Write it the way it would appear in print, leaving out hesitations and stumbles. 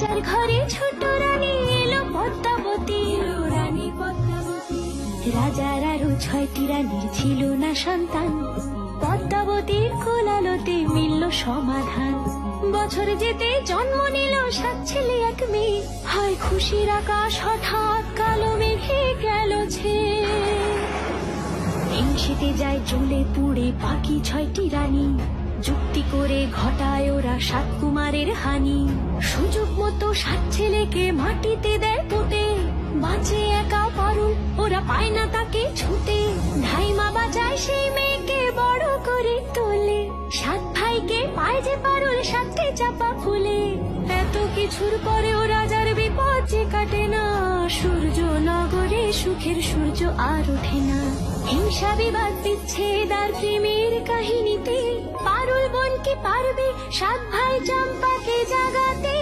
রাজার ঘরে ছোট রানী এলো পদ্মাবতী, রানী পদ্মাবতী। রাজার আরো 6টি রানীর ছিল না সন্তান, পদ্মাবতীর কোলালতে মিলল সমাধান। বছর যেতে জন্ম নিল 7 ছেলে 1 মেয়ে, হয় খুশির আকাশ হঠাৎ কালো মেঘে গেল ছেয়ে। হিংসেতে যায় জ্বলে পুড়ে বাকি 6টি রানী, যুক্তি করে ঘটায় ওরা 7 কুমারের হানি। সুযোগ মতো 7 ছেলেকে মাটিতে দেয় পুঁতে, বাঁচে একা পারুল, ওরা পায় না তাকে ছুতে। ধাইমা বাজায় সেই মেয়েকে বড় করে তোলে, 7 ভাইকে পায় যে পারুল 7টে চাপা ফুলে। এত কিছুর পরেও রাজার বিপদ যে কাটে না, সূর্য নগরে সুখের সূর্য আর ওঠে না। হিংসা বিবাদ বিচ্ছেদ আর প্রেমের কাহিনীতে পারুল বোন কি পারবে 7 ভাই চম্পাকে জাগাতে?